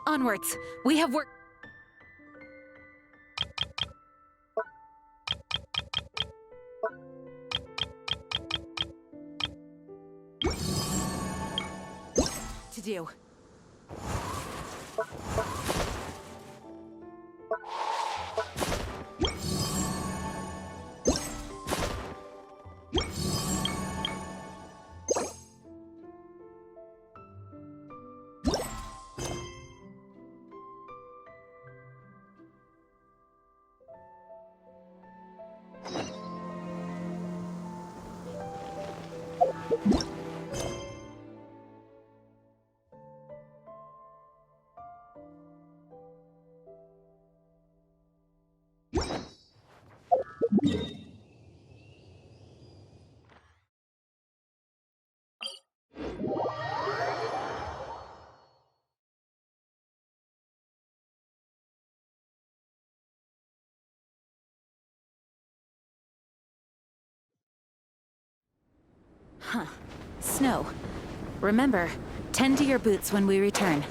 Onwards. We have work to do. Huh. Snow. Remember, tend to your boots when we return.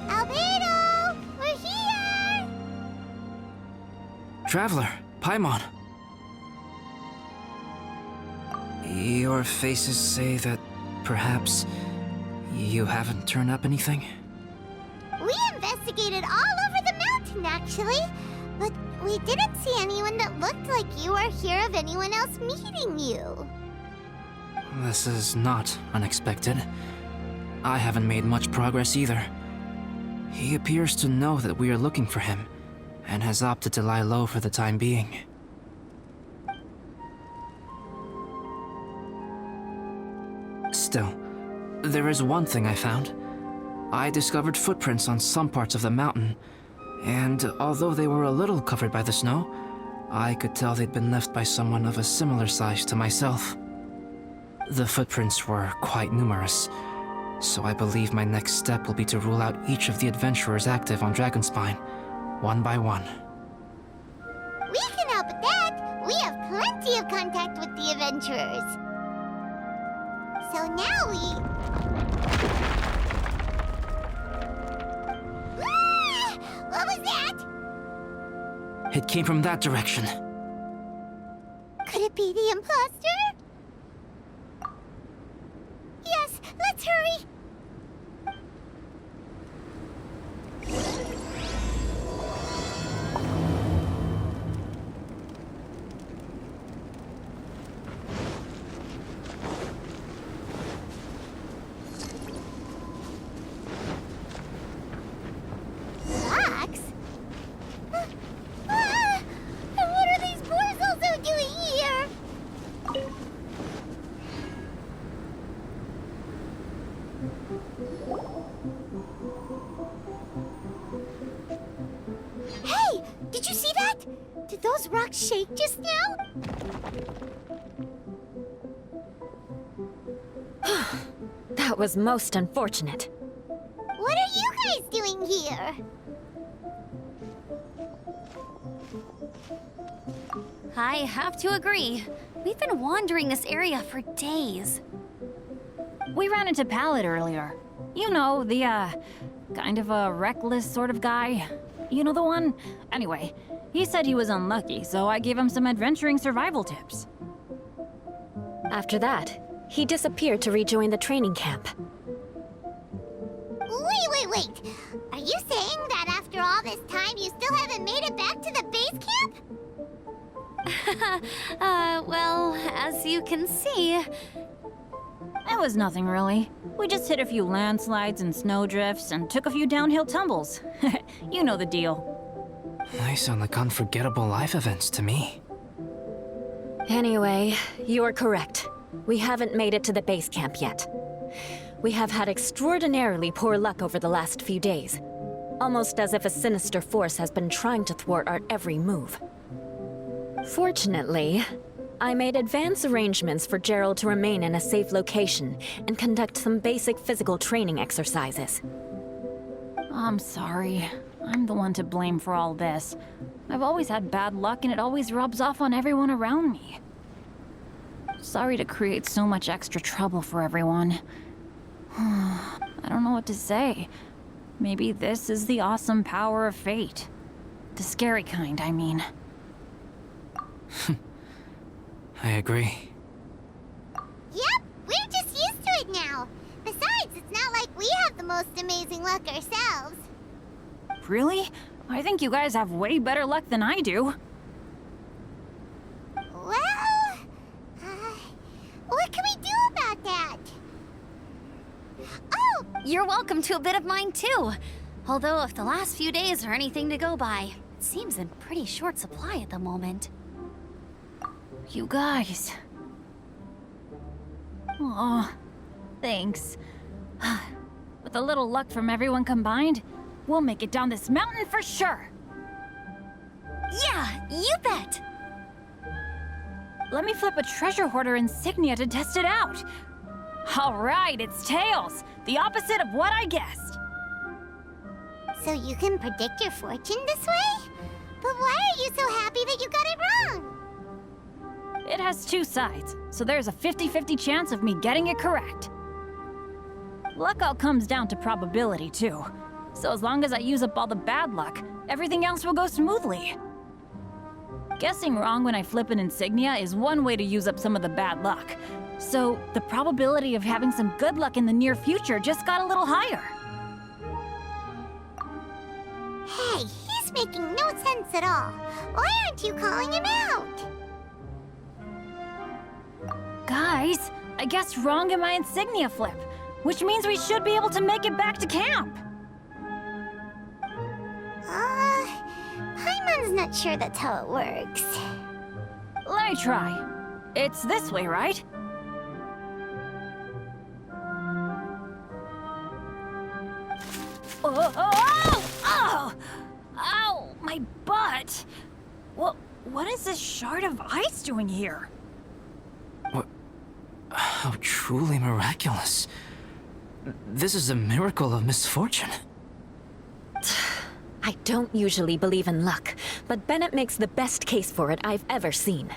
Albedo! We're here! Traveler, Paimon. Your faces say that perhaps you haven't turned up anything? We investigated all over the mountain, actually. But we didn't see anyone that looked like you or hear of anyone else meeting you. This is not unexpected. I haven't made much progress either. He appears to know that we are looking for him, and has opted to lie low for the time being. Still, there is one thing I found. I discovered footprints on some parts of the mountain, and although they were a little covered by the snow, I could tell they'd been left by someone of a similar size to myself. The footprints were quite numerous, so I believe my next step will be to rule out each of the adventurers active on Dragonspine, one by one. We can help with that. We have plenty of contact with the adventurers. So now we... Ah! What was that? It came from that direction. Could it be the imposter? Yes, let's hurry. Fox? And what are these boys also doing here? Hey! Did you see that? Did those rocks shake just now? That was most unfortunate. What are you guys doing here? I have to agree. We've been wandering this area for days. We ran into Pallet earlier. You know, the, kind of a reckless sort of guy. You know the one? Anyway, he said he was unlucky, so I gave him some adventuring survival tips. After that, he disappeared to rejoin the training camp. Wait. Are you saying that after all this time you still haven't made it back to the base camp? Well, as you can see... It was nothing really. We just hit a few landslides and snowdrifts and took a few downhill tumbles. You know the deal. They sound like unforgettable life events to me. Anyway, you're correct. We haven't made it to the base camp yet. We have had extraordinarily poor luck over the last few days. Almost as if a sinister force has been trying to thwart our every move. Fortunately, I made advance arrangements for Gerald to remain in a safe location and conduct some basic physical training exercises. I'm sorry. I'm the one to blame for all this. I've always had bad luck and it always rubs off on everyone around me. Sorry to create so much extra trouble for everyone. I don't know what to say. Maybe this is the awesome power of fate. The scary kind, I mean. I agree. Yep, we're just used to it now. Besides, it's not like we have the most amazing luck ourselves. Really? I think you guys have way better luck than I do. Well, what can we do about that? Oh, You're welcome to a bit of mine too. Although if the last few days are anything to go by, it seems in pretty short supply at the moment. You guys. Aw, thanks. With a little luck from everyone combined, we'll make it down this mountain for sure. Yeah, you bet! Let me flip a treasure hoarder insignia to test it out. All right, it's tails. The opposite of what I guessed. so you can predict your fortune this way? But why are you so happy that you got it wrong? It has two sides, so there's a 50-50 chance of me getting it correct. Luck all comes down to probability, too. So as long as I use up all the bad luck, everything else will go smoothly. Guessing wrong when I flip an insignia is one way to use up some of the bad luck. So the probability of having some good luck in the near future just got a little higher. Hey, he's making no sense at all. Why aren't you calling him out? Guys, I guessed wrong in my insignia flip, which means we should be able to make it back to camp. Paimon's not sure that's how it works. Let me try. It's this way, right? Oh! Ow! My butt! What is this shard of ice doing here? What? How truly miraculous. This is a miracle of misfortune. I don't usually believe in luck, but Bennett makes the best case for it I've ever seen.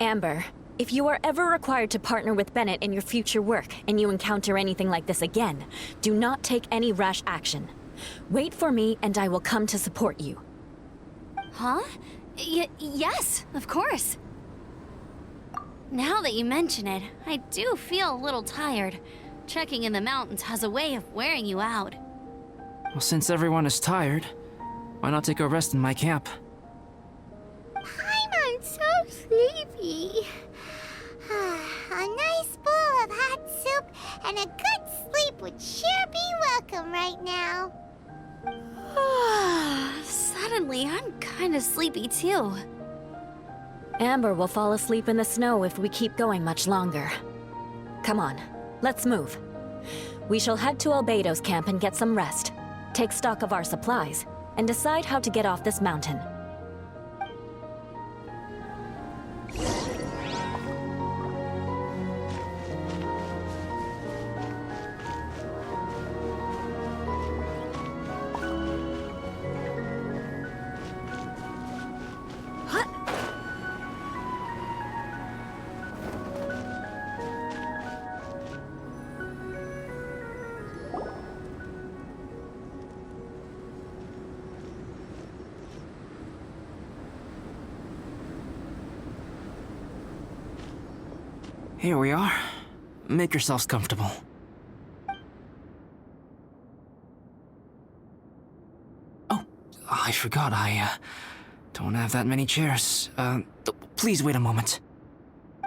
Amber, if you are ever required to partner with Bennett in your future work and you encounter anything like this again, do not take any rash action. Wait for me and I will come to support you. Huh? Yes, of course. Now that you mention it, I do feel a little tired. Trekking in the mountains has a way of wearing you out. Well, since everyone is tired, why not take a rest in my camp? Paimon's so sleepy. A nice bowl of hot soup and a good sleep would sure be welcome right now. Suddenly, I'm kind of sleepy too. Amber will fall asleep in the snow if we keep going much longer. Come on, let's move. We shall head to Albedo's camp and get some rest. Take stock of our supplies, and decide how to get off this mountain. Here we are. Make yourselves comfortable. Oh, I forgot I don't have that many chairs. Please wait a moment.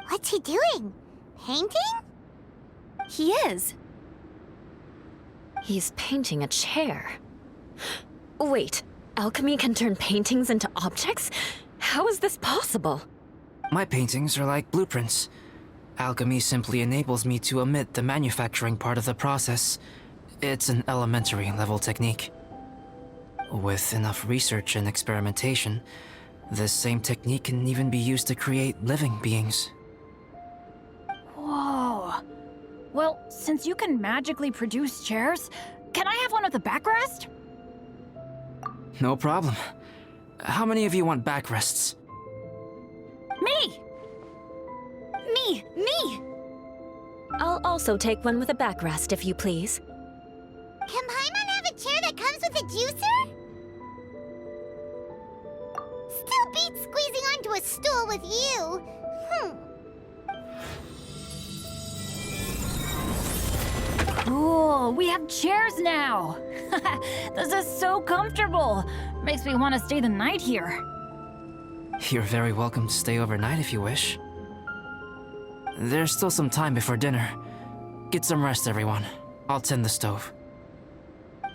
What's he doing? Painting? He is. He's painting a chair. Wait, alchemy can turn paintings into objects? How is this possible? My paintings are like blueprints. Alchemy simply enables me to omit the manufacturing part of the process. It's an elementary level technique. With enough research and experimentation, this same technique can even be used to create living beings. Whoa. Well, since you can magically produce chairs, can I have one with a backrest? No problem. How many of you want backrests? Me! Me! I'll also take one with a backrest, if you please. Can Paimon have a chair that comes with a juicer? Still beats squeezing onto a stool with you. Cool, we have chairs now! This is so comfortable! Makes me want to stay the night here. You're very welcome to stay overnight if you wish. There's still some time before dinner. Get some rest, everyone. I'll tend the stove.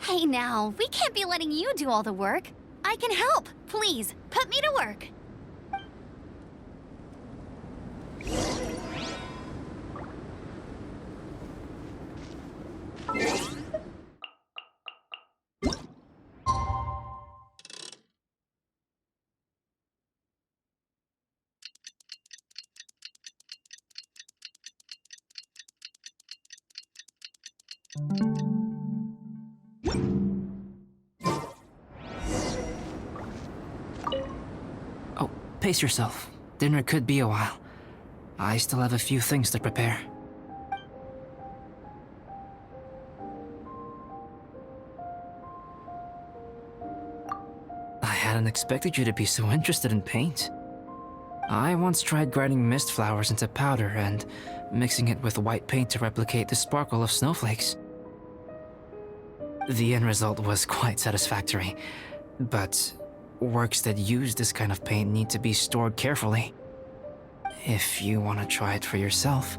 Hey now, we can't be letting you do all the work. I can help. Please, put me to work. Oh, pace yourself. Dinner could be a while. I still have a few things to prepare. I hadn't expected you to be so interested in paint. I once tried grinding mist flowers into powder and mixing it with white paint to replicate the sparkle of snowflakes. The end result was quite satisfactory, but works that use this kind of paint need to be stored carefully. If you want to try it for yourself,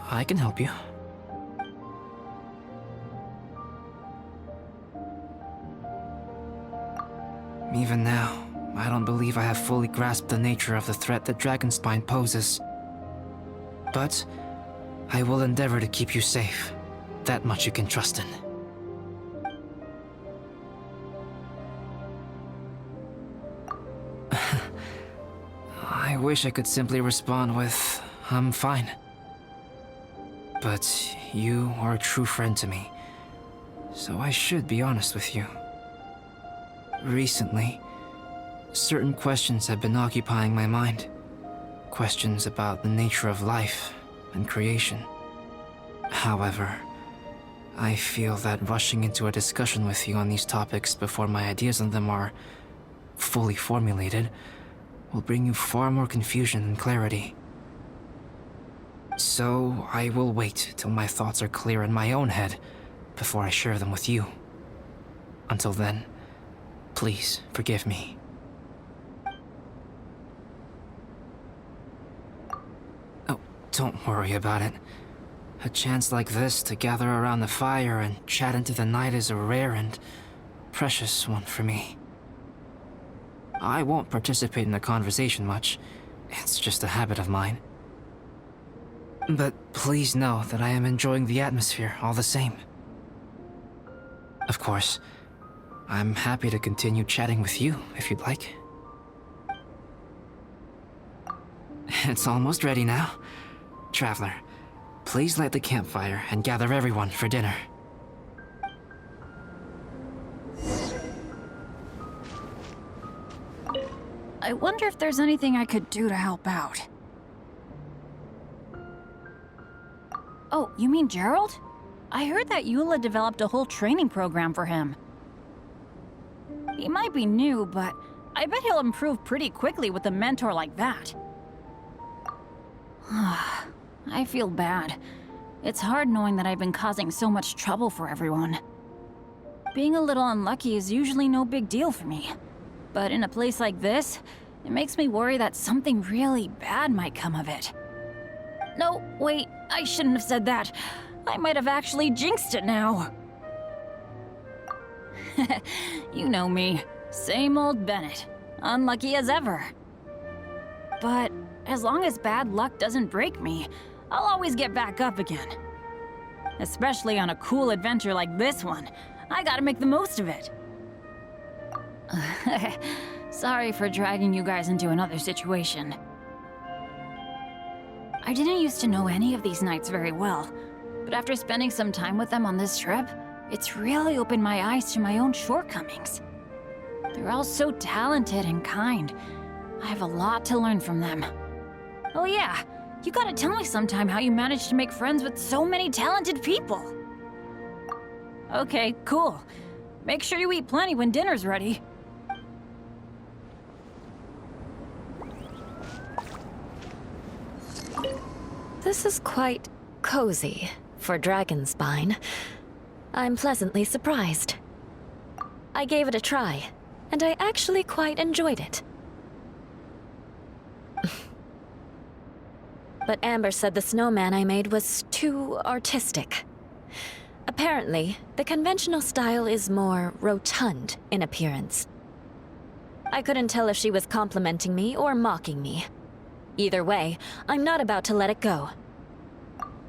I can help you. Even now, I don't believe I have fully grasped the nature of the threat that Dragonspine poses. But I will endeavor to keep you safe. That much you can trust in. I wish I could simply respond with, I'm fine. But you are a true friend to me, so I should be honest with you. Recently, certain questions have been occupying my mind. Questions about the nature of life and creation. However, I feel that rushing into a discussion with you on these topics before my ideas on them are fully formulated will bring you far more confusion than clarity. So I will wait till my thoughts are clear in my own head before I share them with you. Until then, please forgive me. Oh, don't worry about it. A chance like this to gather around the fire and chat into the night is a rare and precious one for me. I won't participate in the conversation much. It's just a habit of mine. But please know that I am enjoying the atmosphere all the same. Of course, I'm happy to continue chatting with you if you'd like. It's almost ready now. Traveler, please light the campfire and gather everyone for dinner. I wonder if there's anything I could do to help out. Oh, you mean Gerald? I heard that Eula developed a whole training program for him. He might be new, but I bet he'll improve pretty quickly with a mentor like that. I feel bad. It's hard knowing that I've been causing so much trouble for everyone. Being a little unlucky is usually no big deal for me. But in a place like this, it makes me worry that something really bad might come of it. No, wait, I shouldn't have said that. I might have actually jinxed it now. You know me. Same old Bennett. Unlucky as ever. But as long as bad luck doesn't break me, I'll always get back up again. Especially on a cool adventure like this one. I gotta make the most of it. Sorry for dragging you guys into another situation. I didn't used to know any of these knights very well, but after spending some time with them on this trip, it's really opened my eyes to my own shortcomings. They're all so talented and kind. I have a lot to learn from them. Oh yeah, you gotta tell me sometime how you managed to make friends with so many talented people. Okay, cool. Make sure you eat plenty when dinner's ready. This is quite cozy for Dragonspine. I'm pleasantly surprised. I gave it a try, and I actually quite enjoyed it. But Amber said the snowman I made was too artistic. Apparently, the conventional style is more rotund in appearance. I couldn't tell if she was complimenting me or mocking me. Either way, I'm not about to let it go.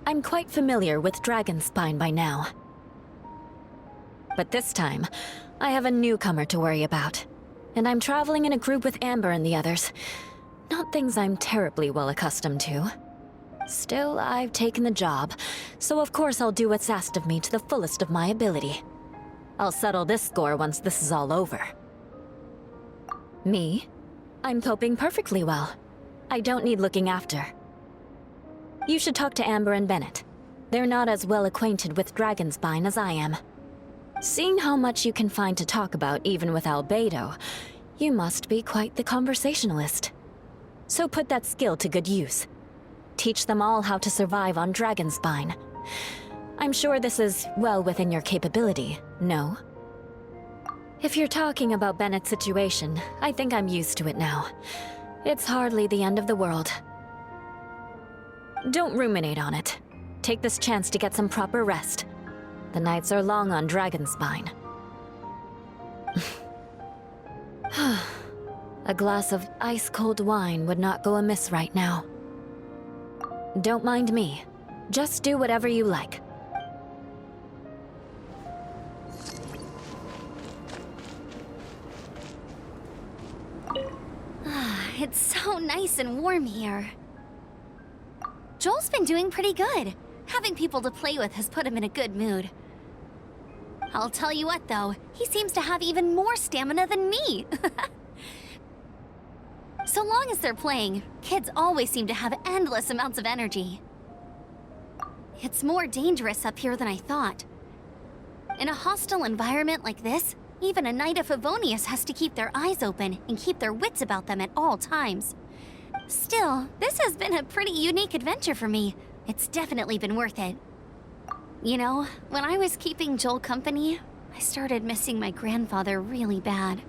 I'm quite familiar with Dragonspine by now. But this time, I have a newcomer to worry about. And I'm traveling in a group with Amber and the others. Not things I'm terribly well accustomed to. Still, I've taken the job, so of course I'll do what's asked of me to the fullest of my ability. I'll settle this score once this is all over. Me? I'm coping perfectly well. I don't need looking after. You should talk to Amber and Bennett. They're not as well acquainted with Dragonspine as I am. Seeing how much you can find to talk about even with Albedo, you must be quite the conversationalist. So put that skill to good use. Teach them all how to survive on Dragonspine. I'm sure this is well within your capability, no? If you're talking about Bennett's situation, I think I'm used to it now. It's hardly the end of the world. Don't ruminate on it. Take this chance to get some proper rest. The nights are long on Dragonspine. A glass of ice-cold wine would not go amiss right now. Don't mind me. Just do whatever you like. It's so nice and warm here. Joel's been doing pretty good. Having people to play with has put him in a good mood. I'll tell you what, though, he seems to have even more stamina than me. So long as they're playing, kids always seem to have endless amounts of energy. It's more dangerous up here than I thought. In a hostile environment like this, even a Knight of Favonius has to keep their eyes open and keep their wits about them at all times. Still, this has been a pretty unique adventure for me. It's definitely been worth it. You know, when I was keeping Joel company, I started missing my grandfather really bad.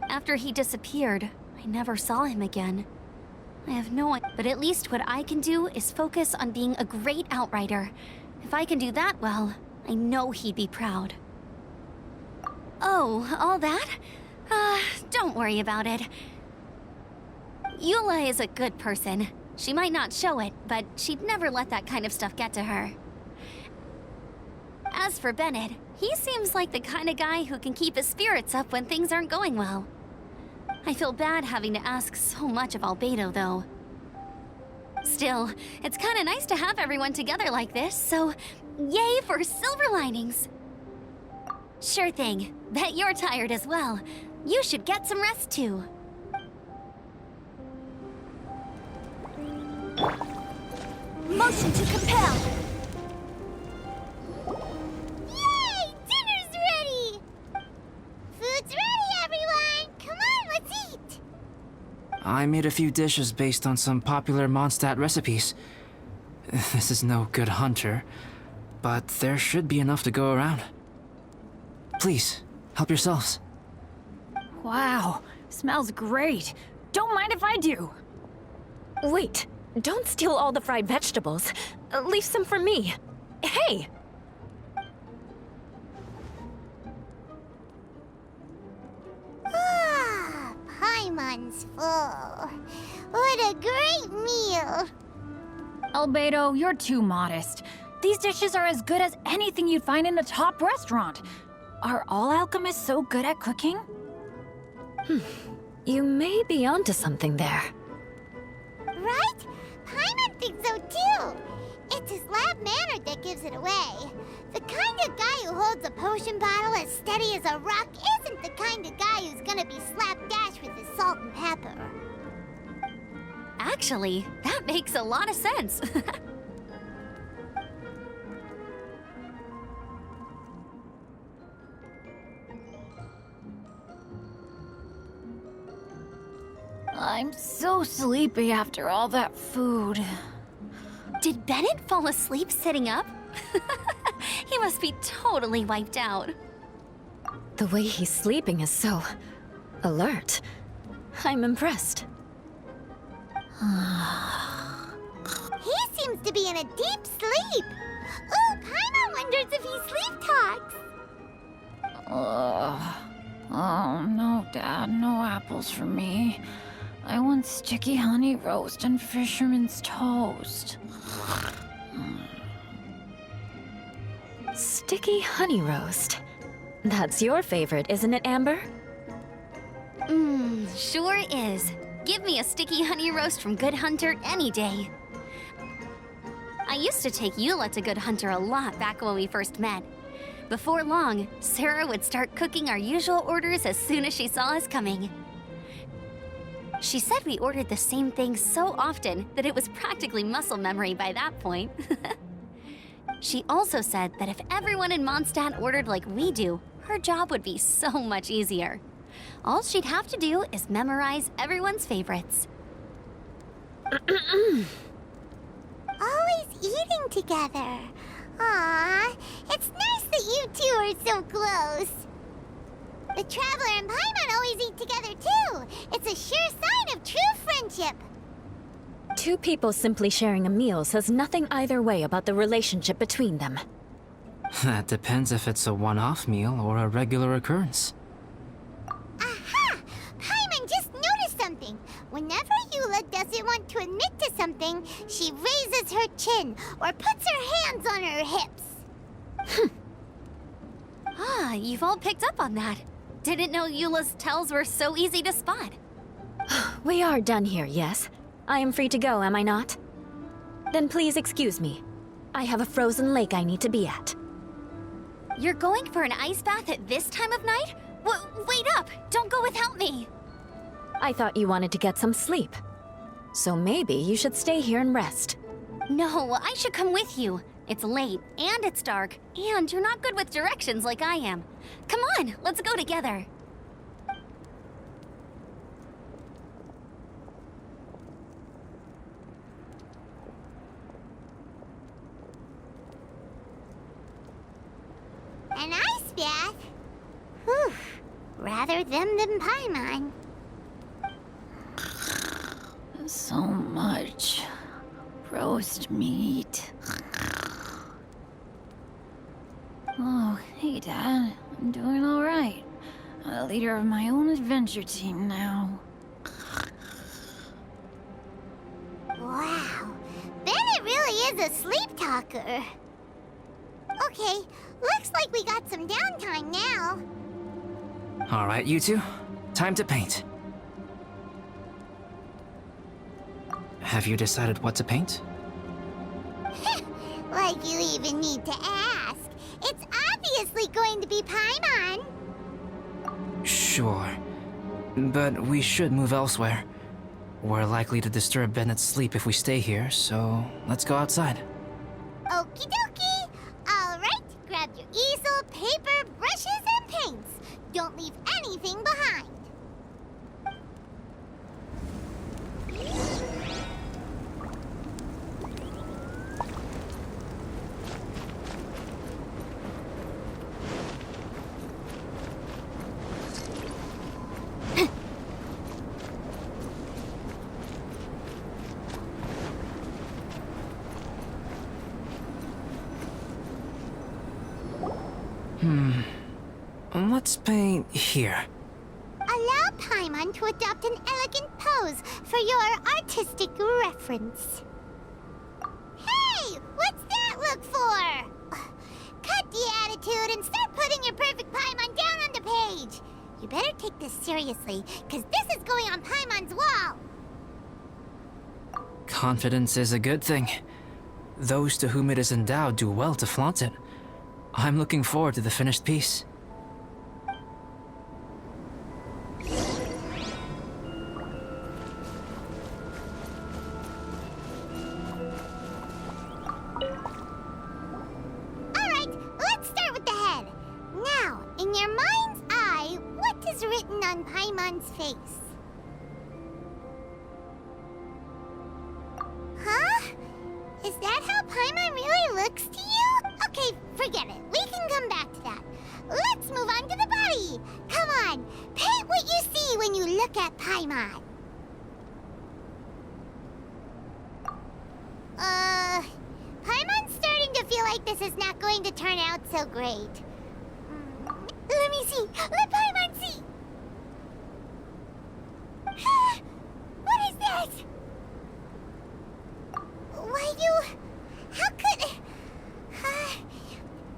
After he disappeared, I never saw him again. I have no idea, but at least what I can do is focus on being a great outrider. If I can do that well, I know he'd be proud. Oh, all that? Don't worry about it. Eula is a good person. She might not show it, but she'd never let that kind of stuff get to her. As for Bennett, he seems like the kind of guy who can keep his spirits up when things aren't going well. I feel bad having to ask so much of Albedo, though. Still, it's kind of nice to have everyone together like this, so yay for silver linings! Sure thing. Bet you're tired as well. You should get some rest, too. Motion to compel! Yay! Dinner's ready! Food's ready, everyone! Come on, let's eat! I made a few dishes based on some popular Mondstadt recipes. This is no good hunter, but there should be enough to go around. Please, help yourselves. Wow, smells great. Don't mind if I do. Wait, don't steal all the fried vegetables. Leave some for me. Hey! Ah, Paimon's full. What a great meal! Albedo, you're too modest. These dishes are as good as anything you'd find in a top restaurant. Are all alchemists so good at cooking? You may be onto something there. Right? Paimon thinks so too. It's his lab manner that gives it away. The kind of guy who holds a potion bottle as steady as a rock isn't the kind of guy who's gonna be slapdash with his salt and pepper. Actually, that makes a lot of sense. I'm so sleepy after all that food. Did Bennett fall asleep sitting up? He must be totally wiped out. The way he's sleeping is so alert. I'm impressed. He seems to be in a deep sleep. Ooh, Paimon wonders if he sleep talks. Oh, no, Dad, no apples for me. I want sticky honey roast and fisherman's toast. Sticky honey roast. That's your favorite, isn't it, Amber? Sure is. Give me a sticky honey roast from Good Hunter any day. I used to take Eula to Good Hunter a lot back when we first met. Before long, Sarah would start cooking our usual orders as soon as she saw us coming. She said we ordered the same thing so often that it was practically muscle memory by that point. She also said that if everyone in Mondstadt ordered like we do, her job would be so much easier. All she'd have to do is memorize everyone's favorites. Always eating together. Aww, it's nice that you two are so close. The Traveler and Paimon always eat together too. It's a sure sign of true friendship. Two people simply sharing a meal says nothing either way about the relationship between them. That depends if it's a one-off meal or a regular occurrence. Aha! Paimon just noticed something. Whenever Eula doesn't want to admit to something, she raises her chin or puts her hands on her hips. Ah, you've all picked up on that. Didn't know Eula's tells were so easy to spot. We are done here, yes? I am free to go, am I not? Then please excuse me. I have a frozen lake I need to be at. You're going for an ice bath at this time of night? Wait up! Don't go without me! I thought you wanted to get some sleep. So maybe you should stay here and rest. No, I should come with you. It's late, and it's dark, and you're not good with directions like I am. Come on, let's go together. An ice bath? Whew. Rather them than Paimon. So much roast meat. Oh, hey, Dad. I'm doing all right. I'm the leader of my own adventure team now. Wow. Bennett really is a sleep talker. Okay, looks like we got some downtime now. All right, you two. Time to paint. Have you decided what to paint? Like you even need to ask. It's obviously going to be Paimon. Sure. But we should move elsewhere. We're likely to disturb Bennett's sleep if we stay here, so let's go outside. Okie dokie. All right, grab your easel, paper, brushes, and paints. Don't leave anything behind. Let's paint here. Allow Paimon to adopt an elegant pose for your artistic reference. Hey, what's that look for? Cut the attitude and start putting your perfect Paimon down on the page. You better take this seriously, because this is going on Paimon's wall. Confidence is a good thing. Those to whom it is endowed do well to flaunt it. I'm looking forward to the finished piece. Paimon's face. Huh? Is that how Paimon really looks to you? Okay, forget it. We can come back to that. Let's move on to the body. Come on, paint what you see when you look at Paimon. Paimon's starting to feel like this is not going to turn out so great. Let me see. Let Paimon see. What is that? How could...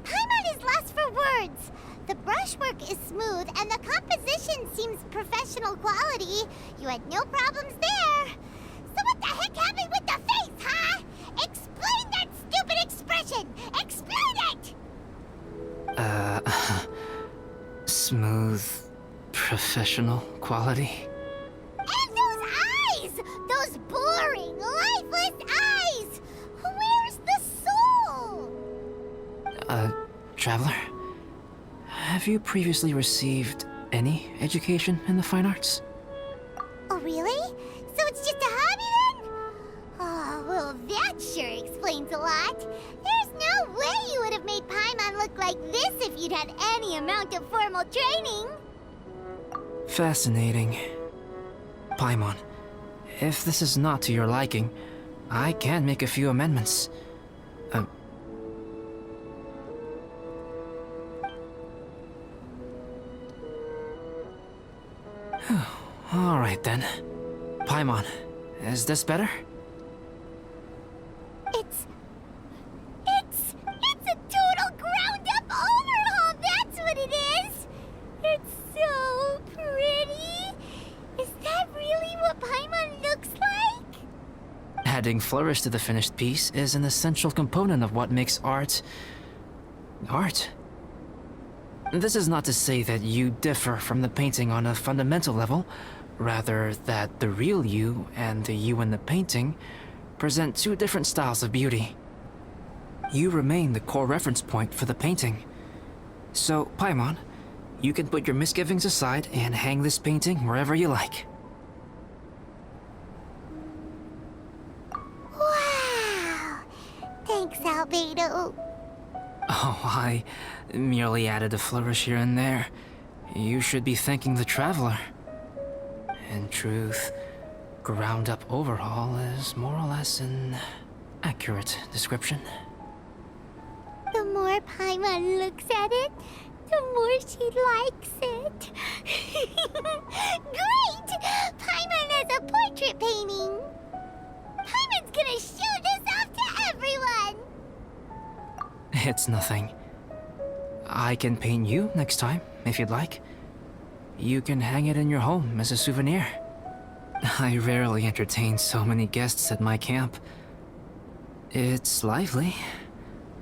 Paimon is lost for words. The brushwork is smooth, and the composition seems professional quality. You had no problems there. So what the heck happened with the face, huh? Explain that stupid expression! Explain it! Smooth, professional quality. And those eyes! Those boring, lifeless eyes! Where's the soul? Traveler? Have you previously received any education in the fine arts? Oh, really? So it's just a hobby then? Oh, well, that sure explains a lot. There's no way you would have made Paimon look like this if you'd had any amount of formal training. Fascinating. Paimon, if this is not to your liking, I can make a few amendments. All right then. Paimon, is this better? It's a total ground-up overhaul, that's what it is! It's so pretty! Is that really what Paimon looks like? Adding flourish to the finished piece is an essential component of what makes art... art. This is not to say that you differ from the painting on a fundamental level, rather that the real you and the you in the painting present two different styles of beauty. You remain the core reference point for the painting. So, Paimon, you can put your misgivings aside and hang this painting wherever you like. Wow! Thanks, Albedo. Oh, I merely added a flourish here and there. You should be thanking the traveler. In truth, ground-up overhaul is more or less an accurate description. The more Paimon looks at it, the more she likes it. Great! Paimon has a portrait painting. Paimon's gonna show this off to everyone. It's nothing. I can paint you next time, if you'd like. You can hang it in your home as a souvenir. I rarely entertain so many guests at my camp. It's lively.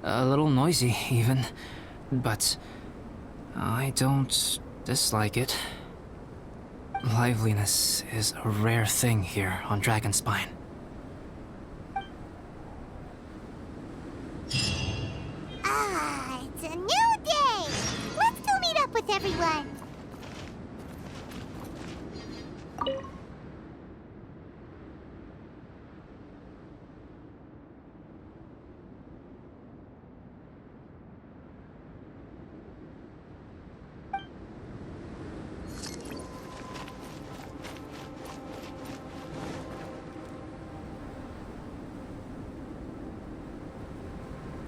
A little noisy, even. But I don't dislike it. Liveliness is a rare thing here on Dragonspine. Ah, it's a new day! Let's go meet up with everyone.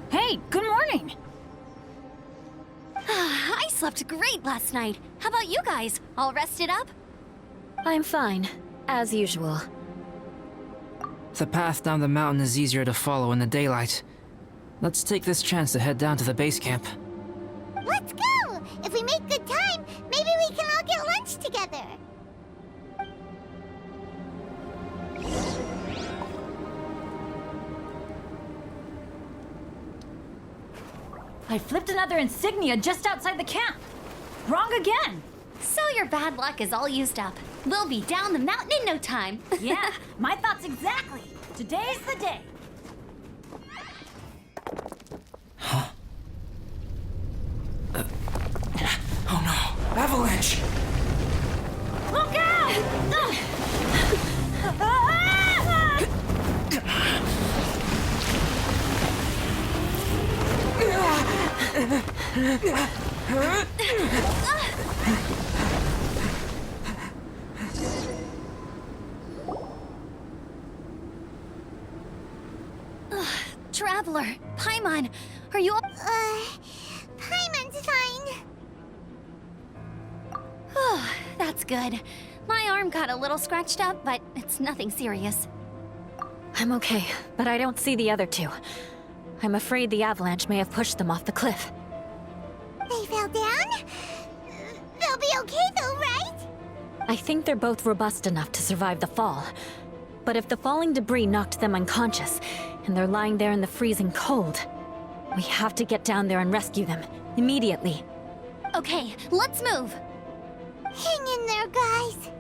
Hey, good morning! I slept great last night. How about you guys? All rested up? I'm fine, as usual. The path down the mountain is easier to follow in the daylight. Let's take this chance to head down to the base camp. Let's go! If we make good time, maybe we can all get lunch together. I flipped another insignia just outside the camp. Wrong again. So your bad luck is all used up. We'll be down the mountain in no time. Yeah, my thoughts exactly. Today's the day. Oh no! Avalanche! Look Traveler, Paimon, are you... Paimon's fine. That's good. My arm got a little scratched up, but it's nothing serious. I'm okay, but I don't see the other two. I'm afraid the avalanche may have pushed them off the cliff. They fell down? They'll be okay though, right? I think they're both robust enough to survive the fall. But if the falling debris knocked them unconscious, and they're lying there in the freezing cold, we have to get down there and rescue them, immediately. Okay, let's move. Hang in there, guys.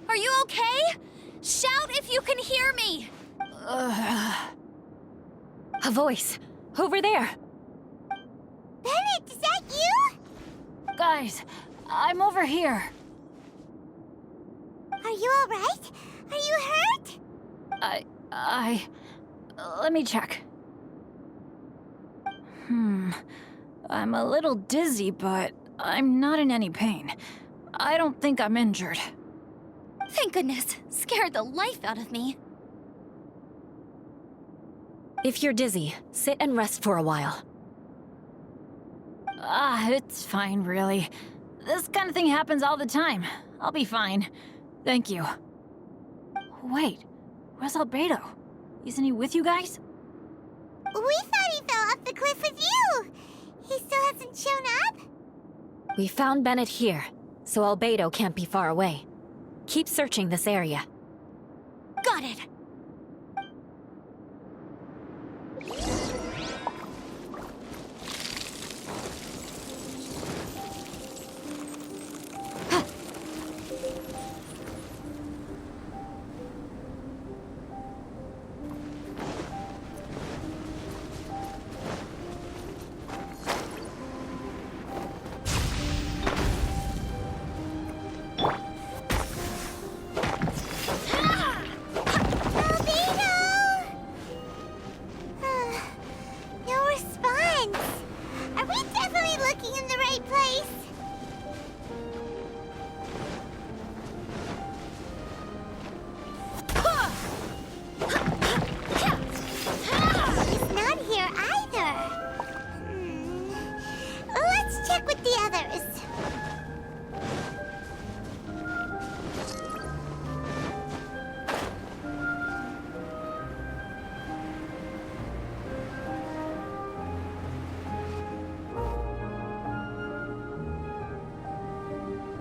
Are you okay? Shout if you can hear me! A voice. Over there. Bennett, is that you? Guys, I'm over here. Are you alright? Are you hurt? Let me check. I'm a little dizzy, but I'm not in any pain. I don't think I'm injured. Thank goodness. Scared the life out of me. If you're dizzy, sit and rest for a while. It's fine, really. This kind of thing happens all the time. I'll be fine. Thank you. Wait, where's Albedo? Isn't he with you guys? We thought he fell off the cliff with you. He still hasn't shown up? We found Bennett here, so Albedo can't be far away. Keep searching this area. Got it.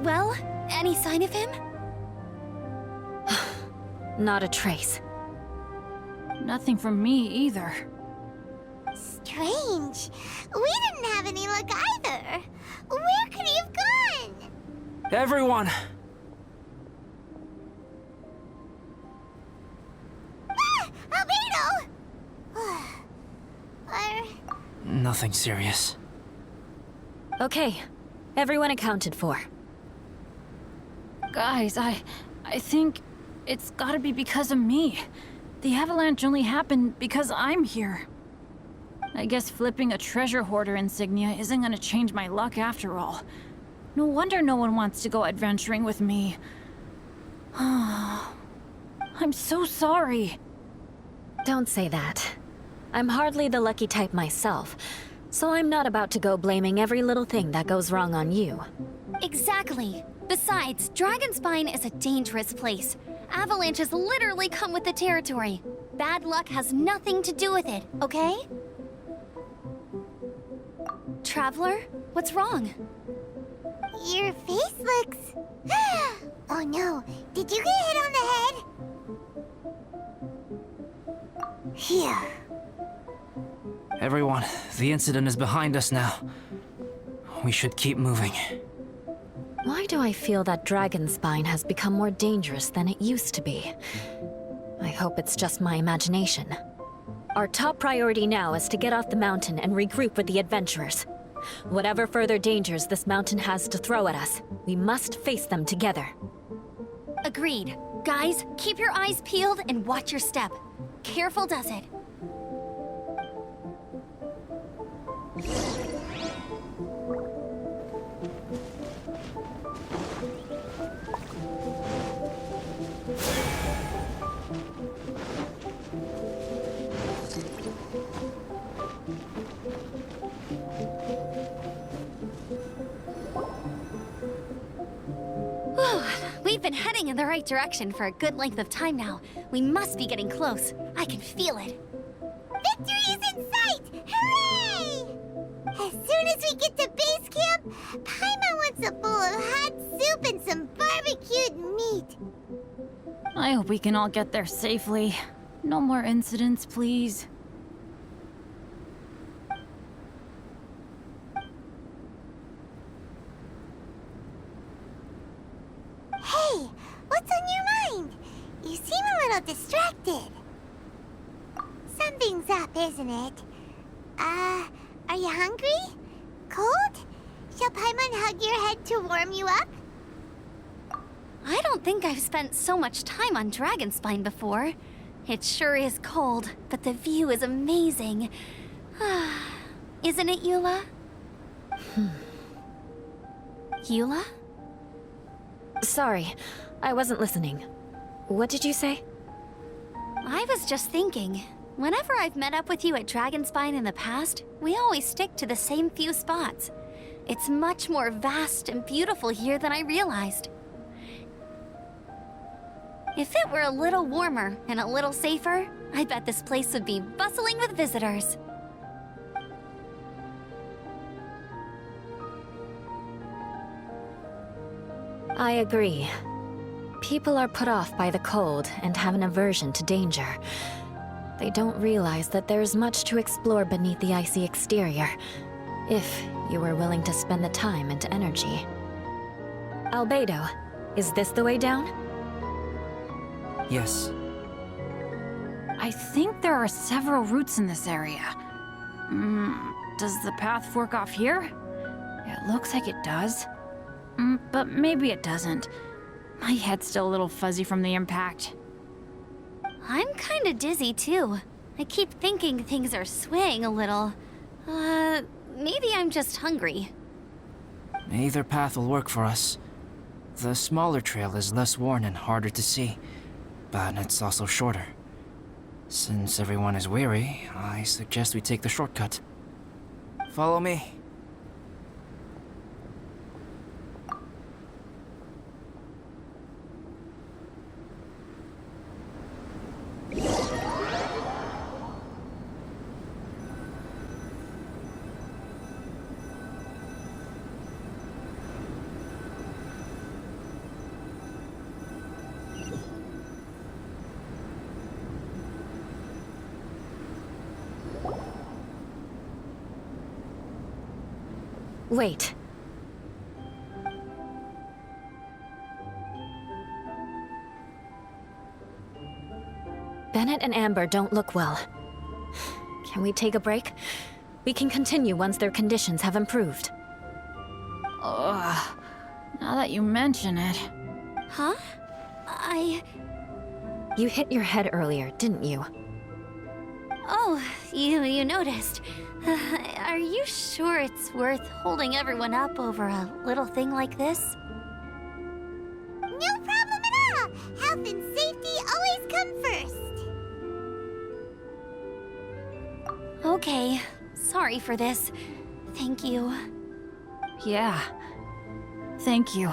Well, any sign of him? Not a trace. Nothing from me either. Strange. We didn't have any luck either. Where could he have gone? Everyone! Albedo! Nothing serious. Okay, everyone accounted for. Guys, I think it's gotta be because of me. The avalanche only happened because I'm here. I guess flipping a treasure hoarder insignia isn't gonna change my luck after all. No wonder no one wants to go adventuring with me. I'm so sorry. Don't say that. I'm hardly the lucky type myself, so I'm not about to go blaming every little thing that goes wrong on you. Exactly. Besides, Dragonspine is a dangerous place. Avalanches literally come with the territory. Bad luck has nothing to do with it, okay? Traveler, what's wrong? Your face looks... Oh no, did you get hit on the head? Phew. Everyone, the incident is behind us now. We should keep moving. Why do I feel that Dragonspine has become more dangerous than it used to be? I hope it's just my imagination. Our top priority now is to get off the mountain and regroup with the adventurers. Whatever further dangers this mountain has to throw at us, we must face them together. Agreed. Guys, keep your eyes peeled and watch your step. Careful does it. We've been heading in the right direction for a good length of time now. We must be getting close. I can feel it. Victory is in sight! Hooray! As soon as we get to base camp, Paimon wants a bowl of hot soup and some barbecued meat. I hope we can all get there safely. No more incidents, please. Hey, what's on your mind? You seem a little distracted. Something's up, isn't it? Are you hungry? Cold? Shall Paimon hug your head to warm you up? I don't think I've spent so much time on Dragonspine before. It sure is cold, but the view is amazing. Isn't it, Eula? Eula? Sorry, I wasn't listening. What did you say? I was just thinking. Whenever I've met up with you at Dragonspine in the past, we always stick to the same few spots. It's much more vast and beautiful here than I realized. If it were a little warmer and a little safer, I bet this place would be bustling with visitors. I agree. People are put off by the cold and have an aversion to danger. They don't realize that there is much to explore beneath the icy exterior, if you were willing to spend the time and energy. Albedo, is this the way down? Yes. I think there are several routes in this area. Does the path fork off here? It looks like it does. But maybe it doesn't. My head's still a little fuzzy from the impact. I'm kinda dizzy too. I keep thinking things are swaying a little. Maybe I'm just hungry. Either path will work for us. The smaller trail is less worn and harder to see, but it's also shorter. Since everyone is weary, I suggest we take the shortcut. Follow me. Wait. Bennett and Amber don't look well. Can we take a break? We can continue once their conditions have improved. Ugh. Now that you mention it. Huh? You hit your head earlier, didn't you? Oh, you noticed. Are you sure it's worth holding everyone up over a little thing like this? No problem at all! Health and safety always come first! Okay, sorry for this. Thank you. Yeah. Thank you.